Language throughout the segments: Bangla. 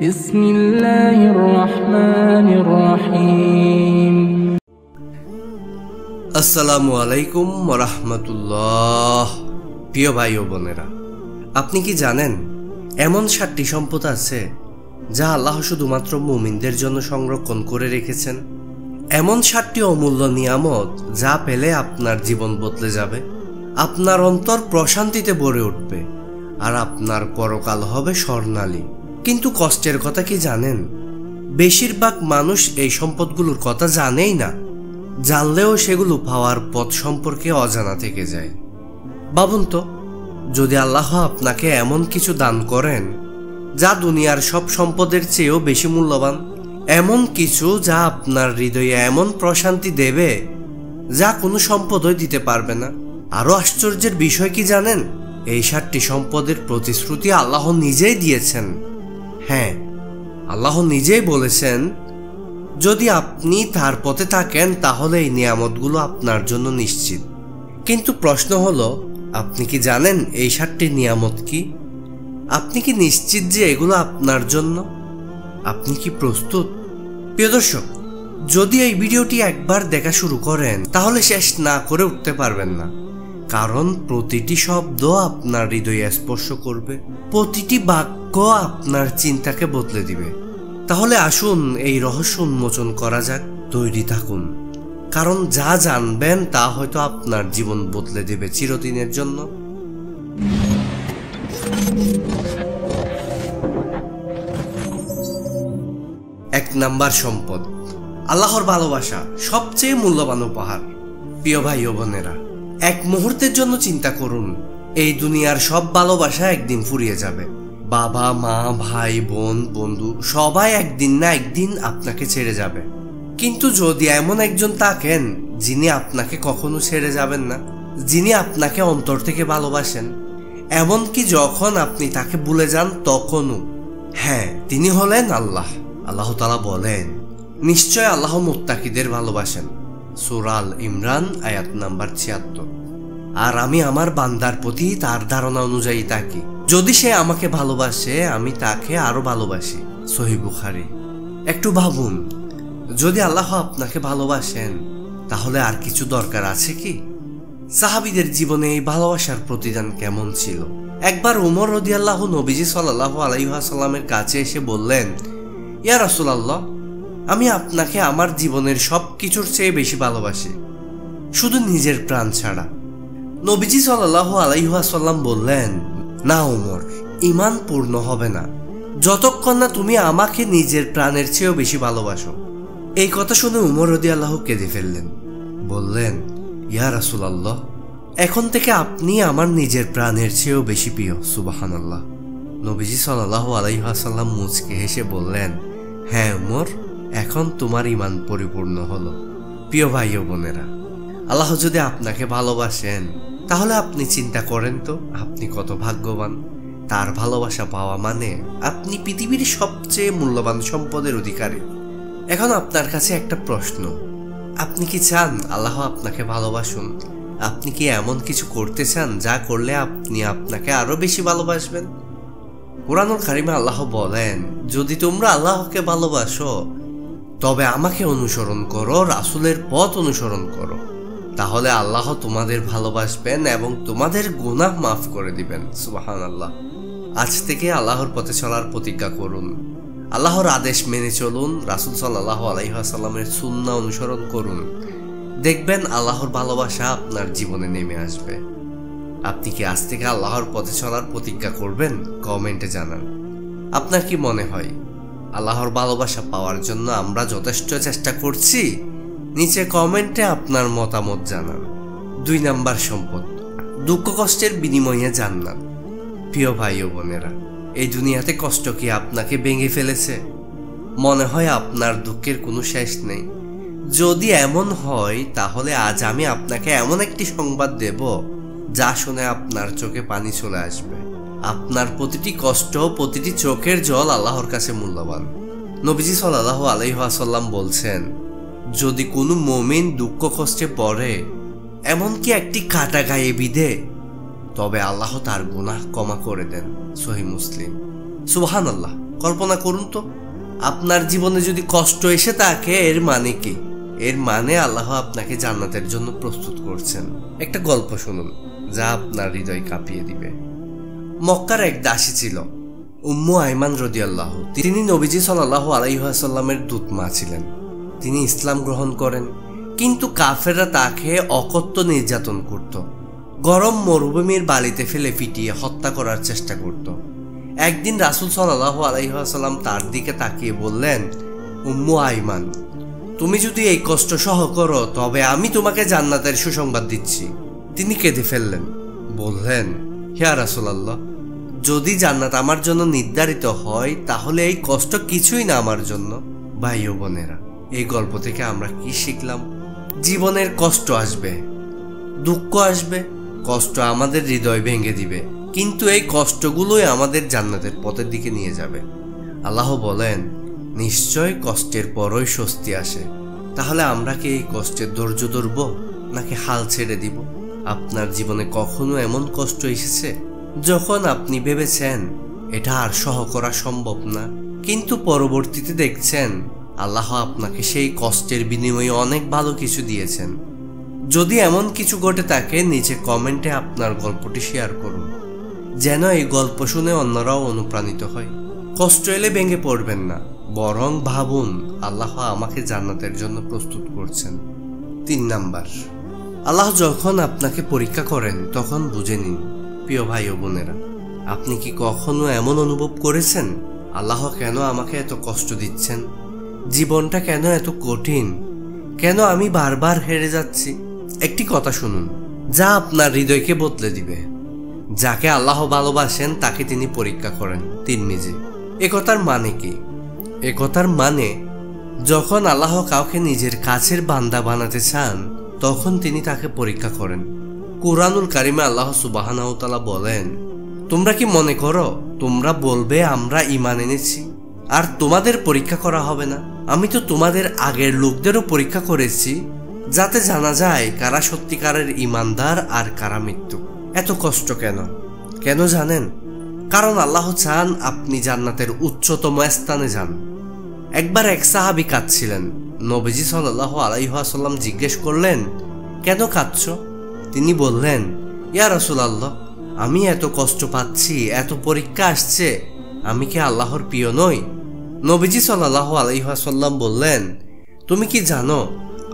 বিসমিল্লাহির রহমানির রহিম। আসসালামু আলাইকুম ওয়া রাহমাতুল্লাহ। প্রিয় ভাই ও বোনেরা, আপনি কি জানেন এমন 7টি সম্পদ আছে যা আল্লাহ শুধুমাত্র মুমিনদের জন্য সংরক্ষণ করে রেখেছেন? এমন 7টি অমূল্য নিয়ামত যা পেলে আপনার জীবন বদলে যাবে, আপনার অন্তর প্রশান্তিতে ভরে উঠবে, আর আপনার পরকাল হবে স্বর্ণালী। কিন্তু কষ্টের কথা কি জানেন? বেশিরভাগ মানুষ এই সম্পদগুলোর কথা জানেই না, জানলেও সেগুলো পাওয়ার পথ সম্পর্কে অজানা থেকে যায়। ভাবুন তো, যদি আল্লাহ আপনাকে এমন কিছু দান করেন যা দুনিয়ার সব সম্পদের চেয়েও বেশি মূল্যবান, এমন কিছু যা আপনার হৃদয়ে এমন প্রশান্তি দেবে যা কোনো সম্পদই দিতে পারবে না। আরো আশ্চর্যের বিষয় কি জানেন? এই 7টি সম্পদের প্রতিশ্রুতি আল্লাহ নিজেই দিয়েছেন। হ্যাঁ, আল্লাহ নিজেই বলেছেন, যদি আপনি তার পথে থাকেন তাহলে এই নিয়ামতগুলো আপনার জন্য নিশ্চিত। কিন্তু প্রশ্ন হলো, আপনি কি জানেন এই 7টি নিয়ামত কি? আপনি কি নিশ্চিত যে এগুলো আপনার জন্য? আপনি কি প্রস্তুত? প্রিয় দর্শক, যদি এই ভিডিওটি একবার দেখা শুরু করেন তাহলে শেষ না করে উঠতে পারবেন না, কারণ প্রতিটি শব্দ আপনার হৃদয়ে স্পর্শ করবে, প্রতিটি বাক্য আপনার চিন্তাকে বদলে দিবে। তাহলে আসুন এই রহস্য উন্মোচন করা যাক। তৈরি থাকুন, কারণ যা জানবেন তা হয়তো আপনার জীবন বদলে দেবে চিরদিনের জন্য। 1 নাম্বার সম্পদ, আল্লাহর ভালোবাসা, সবচেয়ে মূল্যবান উপহার। প্রিয় ভাই ও বোনেরা, এক মুহূর্তের জন্য চিন্তা করুন, এই দুনিয়ার সব ভালোবাসা একদিন ফুরিয়ে যাবে। বাবা, মা, ভাই, বোন, বন্ধু সবাই একদিন না একদিন আপনাকে ছেড়ে যাবে। কিন্তু যদি এমন একজন থাকেন যিনি আপনাকে কখনো ছেড়ে যাবেন না, যিনি আপনাকে অন্তর থেকে ভালোবাসেন, এমনকি যখন আপনি তাকে ভুলে যান তখনও, হ্যাঁ, তিনি হলেন আল্লাহ। আল্লাহ তাআলা বলেন, নিশ্চয় আল্লাহ মুত্তাকিদের ভালোবাসেন। সূরা আল ইমরান আয়াত নাম্বার 76। আর আমি আমার বান্দার প্রতি তার ধারণা অনুযায়ী থাকি, যদি সে আমাকে ভালোবাসে আমি তাকে আরো ভালোবাসি। সহিহ বুখারী। একটু ভাবুন, যদি আল্লাহ আপনাকে ভালোবাসেন তাহলে আর কিছু দরকার আছে কি? সাহাবীদের জীবনে এই ভালোবাসার প্রতিদান কেমন ছিল? একবার ওমর রাদিয়াল্লাহু নবীজি সাল্লাল্লাহু আলাইহি ওয়াসাল্লামের কাছে এসে বললেন, ইয়া রাসূলুল্লাহ, আমি আপনাকে আমার জীবনের সব কিছুর চেয়ে বেশি ভালোবাসি, শুধু নিজের প্রাণ ছাড়া। নবীজি সাল্লাল্লাহু আলাইহি ওয়াসাল্লাম বললেন, না ওমর, ঈমান পূর্ণ হবে না যতক্ষণ না তুমি আমাকে নিজের প্রাণের চেয়েও বেশি ভালোবাসো। এই কথা শুনে ওমর রাদিয়াল্লাহু কেঁদে ফেললেন, বললেন, ইয়া রাসূলুল্লাহ, এখন থেকে আপনি আমার নিজের প্রাণের চেয়েও বেশি প্রিয়। সুবহানাল্লাহ। নবীজি সাল্লাল্লাহু আলাইহি ওয়াসাল্লাম মুচকে হেসে বললেন, হ্যাঁ ওমর, এখন তোমার ঈমান পরিপূর্ণ হলো। প্রিয় ভাই ও বোনেরা, আল্লাহ যদি আপনাকে ভালোবাসেন তাহলে আপনি চিন্তা করেন তো আপনি কত ভাগ্যবান। তার ভালোবাসা পাওয়া মানে আপনি পৃথিবীর সবচেয়ে মূল্যবান সম্পদের অধিকারী। এখন আপনার কাছে একটা প্রশ্ন, আপনি কি চান আল্লাহ আপনাকে ভালোবাসুন? আপনি কি এমন কিছু করতে চান যা করলে আপনি আপনাকে আরো বেশি ভালোবাসবেন? কুরআনুল কারীমে আল্লাহ বলেন, যদি তোমরা আল্লাহকে ভালোবাসো তবে আমাকে অনুসরণ করো, রাসূলের পথ অনুসরণ করো, তাহলে আল্লাহ তোমাদের ভালোবাসবেন এবং তোমাদের গুনাহ মাফ করে দিবেন। সুবহানাল্লাহ। আজ থেকে আল্লাহর পথে চলার প্রতিজ্ঞা করুন, আল্লাহর আদেশ মেনে চলুন, রাসূল সাল্লাল্লাহু আলাইহি ওয়াসাল্লামের সুন্নাহ অনুসরণ করুন, দেখবেন আল্লাহর ভালোবাসা আপনার জীবনে নেমে আসবে। আপনি কি আজ থেকে আল্লাহর পথে চলার প্রতিজ্ঞা করবেন? কমেন্টে জানান। আপনার কি মনে হয় আল্লাহর ভালোবাসা পাওয়ার জন্য আমরা যথেষ্ট চেষ্টা করছি? নিচে কমেন্টে আপনার মতামত জানান। 2 নাম্বার সম্পদ, দুঃখ কষ্টের বিনিময়ে জান্নাত। প্রিয় ভাই ও বোনেরা, এই দুনিয়াতে কষ্ট কি আপনাকে ভেঙে ফেলেছে? মনে হয় আপনার দুঃখের কোনো শেষ নেই? যদি এমন হয় তাহলে আজ আমি আপনাকে এমন একটি সংবাদ দেব যা শুনে আপনার চোখে পানি চলে আসবে। আপনার প্রতিটি কষ্ট, প্রতিটি চোখের জল আল্লাহর কাছে মূল্যবান। নবীজি সাল্লাল্লাহু আলাইহি ওয়াসাল্লাম বলছেন, যদি কোনো মুমিন দুঃখ কষ্টে পড়ে, এমনকি একটি কাটা গায়ে বিঁধে, তবে আল্লাহ তার গুনাহ ক্ষমা করে দেন। সহিহ মুসলিম। সুবহানাল্লাহ। কল্পনা করুন তো, আপনার জীবনে যদি কষ্ট এসে থাকে এর মানে কি? এর মানে আল্লাহ আপনাকে জান্নাতের জন্য প্রস্তুত করছেন। একটা গল্প শুনুন যা আপনার হৃদয় কাঁপিয়ে দিবে। মক্কার এক দাসী ছিল, উম্মু আইমান রাদিয়াল্লাহু। তিনি নবীজি সাল্লাল্লাহু আলাইহি ওয়াসাল্লামের দূতমা ছিলেন। তিনি ইসলাম গ্রহণ করেন, কিন্তু কাফেররা তাকে অকথ্য নির্যাতন করত। গরম মরুভূমির বালিতে ফেলে পিটিয়ে হত্যা করার চেষ্টা করত। একদিন রাসূল সাল্লাল্লাহু আলাইহি ওয়াসাল্লাম তার দিকে তাকিয়ে বললেন, উম্মু আইমান, তুমি যদি এই কষ্ট সহ করো তবে আমি তোমাকে জান্নাতের সুসংবাদ দিচ্ছি। তিনি কেঁদে ফেললেন, বললেন, হে রাসূলুল্লাহ, যদি জান্নাত আমার জন্য নির্ধারিত হয় তাহলে এই কষ্ট কিছুই না আমার জন্য। ভাই ও বোনেরা, এই গল্প থেকে আমরা কি শিখলাম? জীবনের কষ্ট আসবে, দুঃখ আসবে, কষ্ট আমাদের হৃদয় ভেঙে দিবে, কিন্তু এই কষ্টগুলোই আমাদের জান্নাতের পথের দিকে নিয়ে যাবে। আল্লাহ বলেন, নিশ্চয় কষ্টের পরই স্বস্তি আসে। তাহলে আমরা কি এই কষ্টের ধৈর্য ধরব নাকি হাল ছেড়ে দিব? আপনার জীবনে কখনো এমন কষ্ট এসেছে যখন আপনি ভেবেছেন এটা আর সহ করা সম্ভব না, কিন্তু পরবর্তীতে দেখছেন আল্লাহ আপনাকে সেই কষ্টের বিনিময়ে অনেক ভালো কিছু দিয়েছেন? যদি এমন কিছু ঘটে থাকে নিচে কমেন্টে আপনার গল্পটি শেয়ার করুন, যেন এই গল্প শুনে অন্যরাও অনুপ্রাণিত হয়। কষ্ট এলে ভেঙে পড়বেন না, বরং ভাবুন আল্লাহ আমাকে জান্নাতের জন্য প্রস্তুত করছেন। 3 নাম্বার, আল্লাহ যখন আপনাকে পরীক্ষা করেন তখন বুঝে নিন। প্রিয় ভাই ও বোনেরা, আপনি কি কখনো এমন অনুভব করেছেন আল্লাহ কেন আমাকে এত কষ্ট দিচ্ছেন? জীবনটা কেন এত কঠিন? কেন আমি বারবার হেরে যাচ্ছি? একটি কথা শুনুন যা আপনার হৃদয়কে বদলে দিবে। যাকে আল্লাহ ভালোবাসেন তাকে তিনি পরীক্ষা করেন। তিরমিজি। একথার মানে কি? একথার মানে যখন আল্লাহ কাউকে নিজের কাছের বান্দা বানাতে চান তখন তিনি তাকে পরীক্ষা করেন। কুরআনুল কারিমে আল্লাহ সুবহানাহু ওয়া তাআলা বলেন, তোমরা কি মনে করো তোমরা বলবে আমরা ঈমান এনেছি আর তোমাদের পরীক্ষা করা হবে না? আমি তো তোমাদের আগের লোকদেরও পরীক্ষা করেছি যাতে জানা যায় কারা সত্যিকারের ঈমানদার আর কারা মৃত্যু। এত কষ্ট কেন? কেন জানেন? কারণ আল্লাহ চান আপনি জান্নাতের উচ্চতম স্থানে যান। একবার এক সাহাবী কাঁদছিলেন। নবীজি সাল্লাল্লাহু আলাইহি ওয়াসাল্লাম জিজ্ঞেস করলেন, কেন কাঁদছো? তিনি বললেন, ইয়া রাসূলুল্লাহ, আমি এত কষ্ট পাচ্ছি, এত পরীক্ষা আসছে, আমি কি আল্লাহর প্রিয় নই? নবীজি সাল্লাল্লাহু আলাইহি ওয়াসাল্লাম বললেন, তুমি কি জানো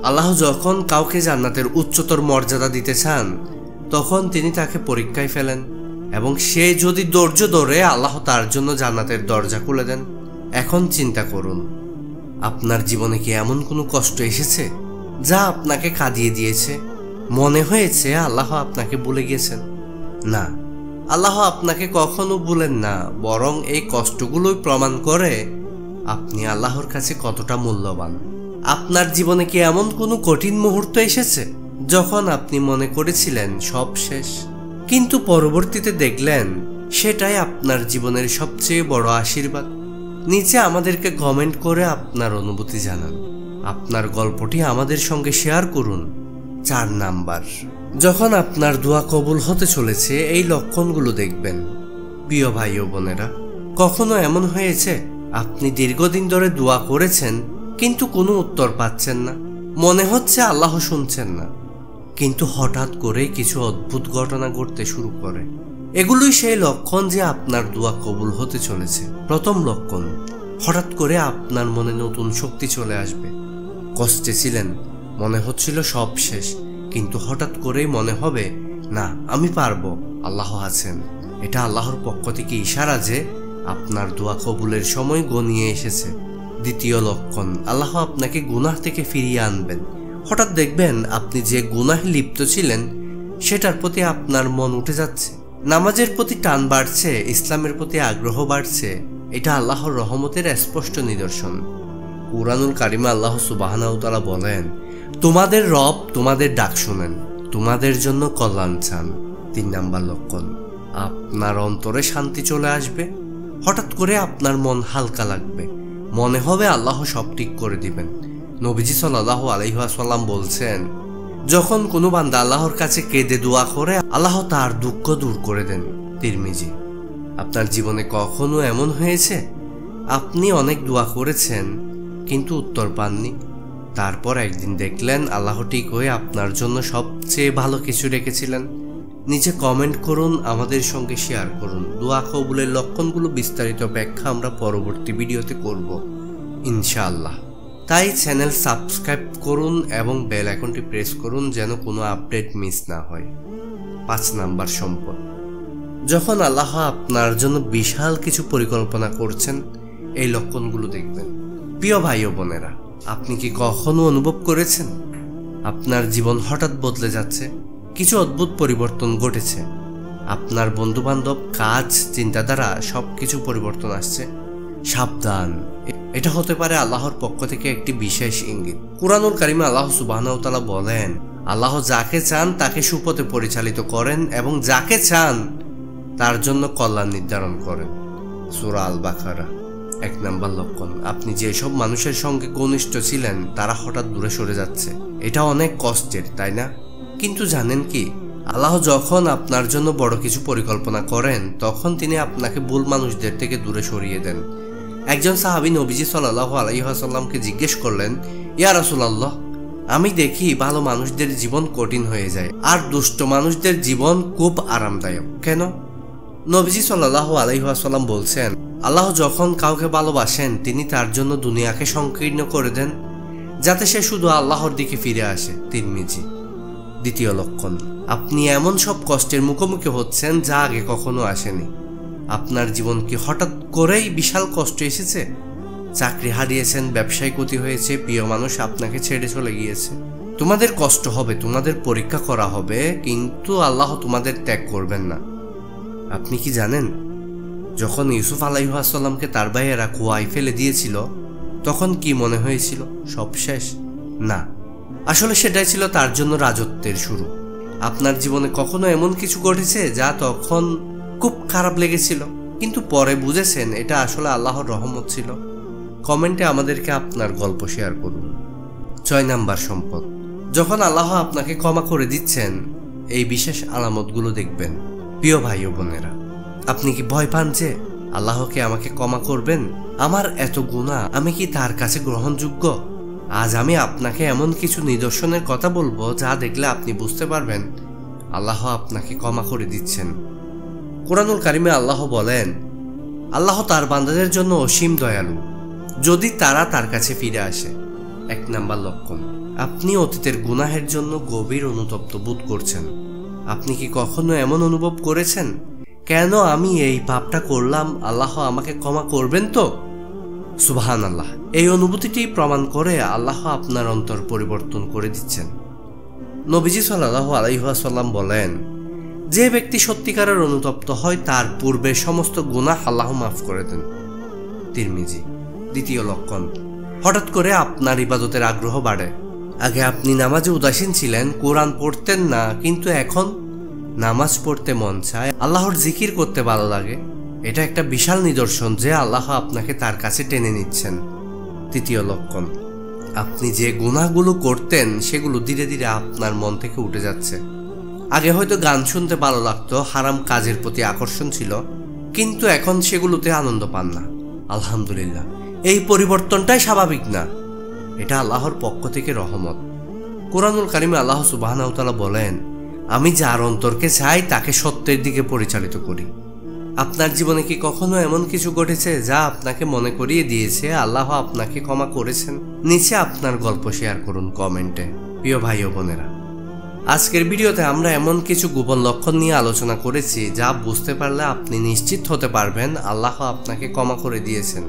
আল্লাহ যখন কাউকে জান্নাতের উচ্চতর মর্যাদা দিতে চান তখন তিনি তাকে পরীক্ষায় ফেলেন, এবং সে যদি ধৈর্য ধরে আল্লাহ তার জন্য জান্নাতের দরজা খুলে দেন। এখন চিন্তা করুন, আপনার জীবনে কি এমন কোনো কষ্ট এসেছে যা আপনাকে কাঁদিয়ে দিয়েছে? মনে হয়েছে আল্লাহ আপনাকে ভুলে গেছেন? না, আল্লাহ আপনাকে কখনো ভুলেন না, বরং এই কষ্টগুলোই প্রমাণ করে আপনি আল্লাহর কাছে কতটা মূল্যবান। আপনার জীবনে কি এমন কোনো কঠিন মুহূর্ত এসেছে যখন আপনি মনে করেছিলেন সব শেষ, কিন্তু পরবর্তীতে দেখলেন সেটাই আপনার জীবনের সবচেয়ে বড় আশীর্বাদ? নিচে আমাদেরকে কমেন্ট করে আপনার অনুভূতি জানান। আপনার গল্পটি আমাদের সঙ্গে শেয়ার করুন। 4 নাম্বার, যখন আপনার দোয়া কবুল হতে চলেছে এই লক্ষণগুলো দেখবেন। প্রিয় ভাই ও বোনেরা, কখনো এমন হয়েছে আপনি দীর্ঘদিন ধরে দোয়া করেছেন কিন্তু কোনো উত্তর পাচ্ছেন না? মনে হচ্ছে আল্লাহ শুনছেন না, কিন্তু হঠাৎ করে কিছু অদ্ভুত ঘটনা ঘটতে শুরু করে। এগুলোই সেই লক্ষণ যে আপনার দোয়া কবুল হতে চলেছে। প্রথম লক্ষণ, হঠাৎ করে আপনার মনে নতুন শক্তি চলে আসবে। কষ্টে ছিলেন, মনে হচ্ছিল সব শেষ, কিন্তু হঠাৎ করেই মনে হবে না, আমি পারবো, আল্লাহ আছেন। এটা আল্লাহর পক্ষ থেকে ইশারা যে আপনার দোয়া কবুলের সময় গনিয়ে এসেছে। দ্বিতীয় লক্ষণ, আল্লাহ আপনাকে গুনাহ থেকে ফিরিয়ে আনবেন। হঠাৎ দেখবেন আপনি যে গুনাহে লিপ্ত ছিলেন সেটার প্রতি আপনার মন উঠে যাচ্ছে, নামাজের প্রতি টান বাড়ছে, ইসলামের প্রতি আগ্রহ বাড়ছে। এটা আল্লাহর রহমতের স্পষ্ট নিদর্শন। কুরআনুল কারিমে আল্লাহ সুবহানাহু ওয়া তাআলা বলেন, তোমাদের রব তোমাদের ডাক শুনেন, তোমাদের জন্য কল্যাণ চান। 3 নাম্বার লক্ষণ, আপনার অন্তরে শান্তি চলে আসবে। হঠাৎ করে আপনার মন হালকা লাগবে, মনে হবে আল্লাহ সব ঠিক করে দিবেন। নবীজি সাল্লাল্লাহু আলাইহি ওয়াসাল্লাম বলছেন, যখন কোনো বান্দা আল্লাহর কাছে কেঁদে দোয়া করে আল্লাহ তার দুঃখ দূর করে দেন। তিরমিজি। আপনার জীবনে কখনো এমন হয়েছে আপনি অনেক দোয়া করেছেন কিন্তু উত্তর পাননি। তারপর একদিন দেখলেন আল্লাহ ঠিক হয়ে আপনার জন্য সবচেয়ে ভালো কিছু রেখেছিলেন। নিচে কমেন্ট করুন, আমাদের সঙ্গে শেয়ার করুন। দোয়া কবুলের লক্ষণগুলো বিস্তারিত ব্যাখ্যা আমরা পরবর্তী ভিডিওতে করব ইনশাআল্লাহ। তাই চ্যানেল সাবস্ক্রাইব করুন এবং বেল আইকনটি প্রেস করুন যেন কোনো আপডেট মিস না হয়। 5 নাম্বার সম্পদ। যখন আল্লাহ আপনার জন্য বিশাল কিছু পরিকল্পনা করছেন, এই লক্ষণগুলো দেখবেন। প্রিয় ভাই ও বোনেরা, আপনি কি কখনো অনুভব করেছেন আপনার জীবন হঠাৎ বদলে যাচ্ছে? কিছু অদ্ভুত পরিবর্তন ঘটেছে। আপনার বন্ধুবান্ধব, কাজ, চিন্তাধারা সবকিছু পরিবর্তন আসছে। সাবধান, এটা হতে পারে আল্লাহর পক্ষ থেকে একটি বিশেষ ইঙ্গিত। কুরআনুল কারিমে আল্লাহ সুবহানাহু ওয়া তাআলা বলেন, আল্লাহ যাকে চান তাকে সুপথে পরিচালিত করেন এবং যাকে চান তার জন্য কল্যাণ নির্ধারণ করেন। সূরা আল বাকারা। 1 নাম্বার লক্ষণ। আপনি যেসব মানুষের সঙ্গে ঘনিষ্ঠ ছিলেন তারা হঠাৎ দূরে সরে যাচ্ছে। এটা অনেক কষ্টের, তাই না? কিন্তু জানেন কি, আল্লাহ যখন আপনার জন্য বড় কিছু পরিকল্পনা করেন তখন তিনি আপনাকে ভুল মানুষদের থেকে দূরে সরিয়ে দেন। একজন সাহাবী নবীজি সাল্লাল্লাহু আলাইহি ওয়াসাল্লামকে জিজ্ঞেস করলেন, ইয়া রাসূলুল্লাহ, আমি দেখি ভালো মানুষদের জীবন কঠিন হয়ে যায় আর দুষ্ট মানুষদের জীবন খুব আরামদায়ক, কেন? নবীজি সাল্লাল্লাহু আলাইহি ওয়াসাল্লাম বলছেন, আল্লাহ যখন কাউকে ভালোবাসেন তিনি তার জন্য দুনিয়াকে সংকীর্ণ করে দেন যাতে সে শুধু আল্লাহর দিকে ফিরে আসে। তিরমিজি। 2 লক্ষণ। আপনি এমন সব কষ্টের মুখোমুখি হচ্ছেন যা আগে কখনো আসেনি। আপনার জীবন কি হঠাৎ করেই বিশাল কষ্ট এসেছে? চাকরি হারিয়েছেন, ব্যবসায় ক্ষতি হয়েছে, প্রিয় মানুষ আপনাকে ছেড়ে চলে গিয়েছে। তোমাদের কষ্ট হবে, তোমাদের পরীক্ষা করা হবে, কিন্তু আল্লাহ তোমাদের ত্যাগ করবেন না। আপনি কি জানেন, যখন ইউসুফ আলাইহিস সালামকে তার ভাইয়েরা কুয়ায় ফেলে দিয়েছিল তখন কি মনে হয়েছিল? সব শেষ? না, আসলে সেটাই ছিল তার জন্য রাজত্বের শুরু। আপনার জীবনে কখনো এমন কিছু ঘটেছে যা তখন খুব খারাপ লেগেছিল কিন্তু পরে বুঝেছেন এটা আসলে আল্লাহর রহমত ছিল? কমেন্টে আমাদেরকে আপনার গল্প শেয়ার করুন। 6 নাম্বার সম্পদ। যখন আল্লাহ আপনাকে ক্ষমা করে দিচ্ছেন, এই বিশেষ আলামতগুলো দেখবেন। প্রিয় ভাই ও বোনেরা, আপনি কি ভয় পান যে আল্লাহকে আমাকে ক্ষমা করবেন? আমার এত গুনাহ, আমি কি তার কাছে গ্রহণযোগ্য? আজ আমি আপনাকে এমন কিছু নিদর্শনের কথা বলবো যা দেখলে আপনি বুঝতে পারবেন আল্লাহ আপনাকে ক্ষমা করে দিচ্ছেন। কুরআনুল কারিমে আল্লাহ বলেন, আল্লাহ তার বান্দাদের জন্য অসীম দয়ালু যদি তারা তার কাছে ফিরে আসে। 1 নাম্বার লক্ষণ। আপনি অতীতের গুনাহের জন্য গভীর অনুতপ্ত বোধ করছেন। আপনি কি কখনো এমন অনুভব করেছেন, কেন আমি এই পাপটা করলাম, আল্লাহ আমাকে ক্ষমা করবেন তো? সুবহানাল্লাহ। এই অনুভূতিটি প্রমাণ করে আল্লাহ আপনার অন্তর পরিবর্তন করে দিচ্ছেন। নবীজি সাল্লাল্লাহু আলাইহি ওয়াসাল্লাম বলেন, যে ব্যক্তি সত্যিকারের অনুতপ্ত হয় তার পূর্বে সমস্ত গুনাহ আল্লাহ মাফ করে দেন। তিরমিজি। 2 লক্ষণ। হঠাৎ করে আপনার ইবাদতের আগ্রহ বাড়ে। আগে আপনি নামাজে উদাসীন ছিলেন, কোরআন পড়তেন না, কিন্তু এখন নামাজ পড়তে মন চায়, আল্লাহর জিকির করতে ভালো লাগে। এটা একটা বিশাল নিদর্শন যে আল্লাহ আপনাকে তার কাছে টেনে নিচ্ছেন। 3 লক্ষণ। আপনি যে গুনাহগুলো করতেন সেগুলো ধীরে ধীরে আপনার মন থেকে উঠে যাচ্ছে। আগে হয়তো গান শুনতে ভালো লাগতো, হারাম কাজের প্রতি আকর্ষণ ছিল, কিন্তু এখন সেগুলোতে আনন্দ পান না। আলহামদুলিল্লাহ, এই পরিবর্তনটাই স্বাভাবিক না, এটা আল্লাহর পক্ষ থেকে রহমত। কুরআনুল কারিমে আল্লাহ সুবহানাহু ওয়া তাআলা বলেন, আমি যার অন্তরকে চাই তাকে সত্যের দিকে পরিচালিত করি। আপনার জীবনে কি কখনো এমন কিছু ঘটেছে যা আপনাকে মনে করিয়ে দিয়েছে আল্লাহ আপনাকে ক্ষমা করেছেন? নিচে আপনার গল্প শেয়ার করুন কমেন্টে। প্রিয় ভাই ও বোনেরা, আজকের ভিডিওতে আমরা এমন কিছু গোপন লক্ষণ নিয়ে আলোচনা করেছি যা বুঝতে পারলে আপনি নিশ্চিত হতে পারবেন আল্লাহ আপনাকে ক্ষমা করে দিয়েছেন।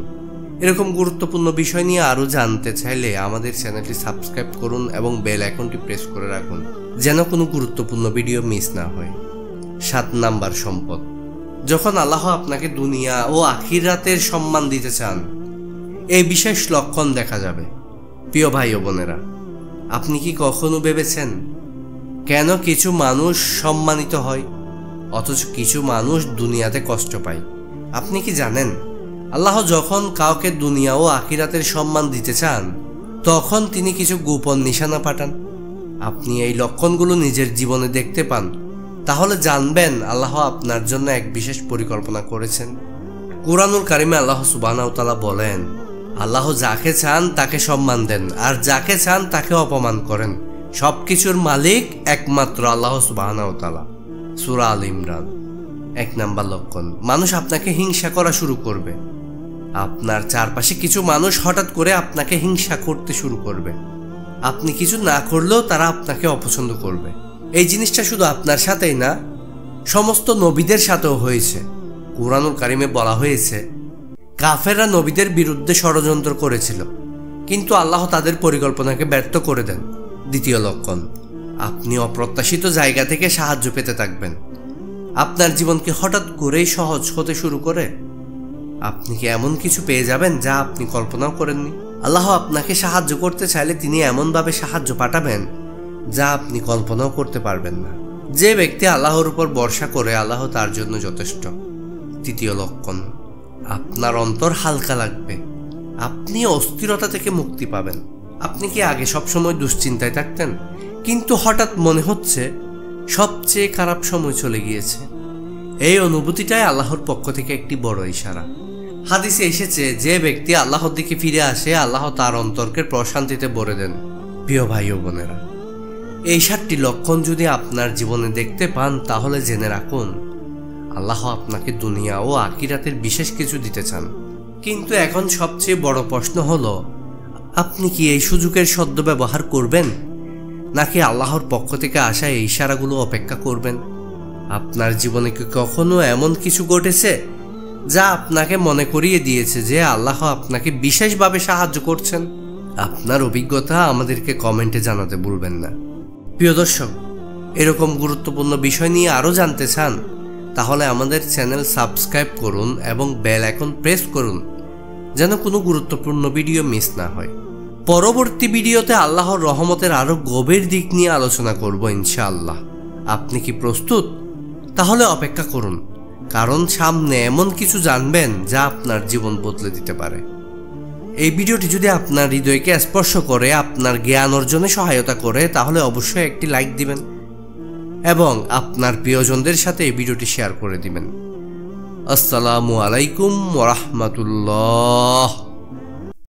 এরকম গুরুত্বপূর্ণ বিষয় নিয়ে আরও জানতে চাইলে আমাদের চ্যানেলটি সাবস্ক্রাইব করুন এবং বেল আইকনটি প্রেস করে রাখুন যেন কোনো গুরুত্বপূর্ণ ভিডিও মিস না হয়। 7 নাম্বার সম্পদ। যখন আল্লাহ আপনাকে দুনিয়া ও আখিরাতের সম্মান দিতে চান, এই বিশেষ লক্ষণ দেখা যাবে। প্রিয় ভাই ও বোনেরা, আপনি কি কখনো ভেবেছেন কেন কিছু মানুষ সম্মানিত হয় অথচ কিছু মানুষ দুনিয়াতে কষ্ট পায়? আপনি কি জানেন, আল্লাহ যখন কাউকে দুনিয়া ও আখিরাতের সম্মান দিতে চান তখন তিনি কিছু গোপন নিশানা পাঠান। আপনি এই লক্ষণগুলো নিজের জীবনে দেখতে পান, তাহলে জানবেন আল্লাহ আপনার জন্য এক বিশেষ পরিকল্পনা করেছেন। কুরআনুল কারিমে আল্লাহ সুবহানাহু ওয়া তাআলা বলেন, আল্লাহ যাকে চান তাকে সম্মান দেন আর যাকে চান তাকে অপমান করেন। সবকিছুর মালিক একমাত্র আল্লাহ সুবহানাহু ওয়া তাআলা। সূরা আল ইমরান। 1 নাম্বার লক্ষণ, মানুষ আপনাকে হিংসা করা শুরু করবে। আপনার চারপাশে কিছু মানুষ হঠাৎ করে আপনাকে হিংসা করতে শুরু করবে। আপনি কিছু না করলেও তারা আপনাকে অপছন্দ করবে। এই জিনিসটা শুধু আপনার সাথেই না, সমস্ত নবীদের সাথেও হয়েছে। কুরআনুল কারিমে বলা হয়েছে, কাফেররা নবীদের বিরুদ্ধে ষড়যন্ত্র করেছিল, কিন্তু আল্লাহ তাদের পরিকল্পনাকে ব্যর্থ করে দেন। 2 লক্ষণ, আপনি অপ্রত্যাশিত জায়গা থেকে সাহায্য পেতে থাকবেন। আপনার জীবন কি হঠাৎ করেই সহজ হতে শুরু করে? আপনি কি এমন কিছু পেয়ে যাবেন যা আপনি কল্পনাও করেননি? আল্লাহ আপনাকে সাহায্য করতে চাইলে তিনি এমনভাবে সাহায্য পাঠাবেন যা আপনি কল্পনাও করতে পারবেন না। যে ব্যক্তি আল্লাহর উপর ভরসা করে, আল্লাহ তার জন্য যথেষ্ট। 3 লক্ষণ, আপনার অন্তর হালকা লাগবে। আপনি অস্থিরতা থেকে মুক্তি পাবেন। আপনি কি আগে সবসময় দুশ্চিন্তায় থাকতেন, কিন্তু হঠাৎ মনে হচ্ছে সবচেয়ে খারাপ সময় চলে গিয়েছে? এই অনুভূতিটাই আল্লাহর পক্ষ থেকে একটি বড় ইশারা। হাদিসে এসেছে, যে ব্যক্তি আল্লাহর দিকে ফিরে আসে, আল্লাহ তার অন্তরকে প্রশান্তিতে ভরে দেন। প্রিয় ভাই ও বোনেরা, এই 7টি লক্ষণ যদি আপনার জীবনে দেখতে পান, তাহলে জেনে রাখুন আল্লাহ আপনাকে দুনিয়া ও আখিরাতের বিশেষ কিছু দিতে চান। কিন্তু এখন সবচেয়ে বড় প্রশ্ন হলো, আপনি কি এই সুযোগের সদ্ব্যবহার করবেন, নাকি আল্লাহর পক্ষ থেকে আসা এই ইশারাগুলো অপেক্ষা করবেন? আপনার জীবনে কি কখনো এমন কিছু ঘটেছে যা আপনাকে মনে করিয়ে দিয়েছে যে আল্লাহ আপনাকে বিশেষভাবে সাহায্য করছেন? আপনার অভিজ্ঞতা আমাদেরকে কমেন্টে জানাতে ভুলবেন না। প্রিয় দর্শক, এরকম গুরুত্বপূর্ণ বিষয় নিয়ে আরও জানতে চান, তাহলে আমাদের চ্যানেল সাবস্ক্রাইব করুন এবং বেল আইকন প্রেস করুন, যেন কোনো গুরুত্বপূর্ণ ভিডিও মিস না হয়। পরবর্তী ভিডিওতে আল্লাহর রহমতের আরও গভীর দিক নিয়ে আলোচনা করব ইনশাআল্লাহ। আপনি কি প্রস্তুত? তাহলে অপেক্ষা করুন, কারণ সামনে এমন কিছু জানবেন যা আপনার জীবন বদলে দিতে পারে। এই ভিডিওটি যদি আপনার হৃদয়কে স্পর্শ করে, আপনার জ্ঞান অর্জনে সহায়তা করে, তাহলে অবশ্যই একটি লাইক দিবেন এবং আপনার প্রিয়জনদের সাথে এই ভিডিওটি শেয়ার করে দিবেন। আসসালামু আলাইকুম ওয়া রাহমাতুল্লাহ।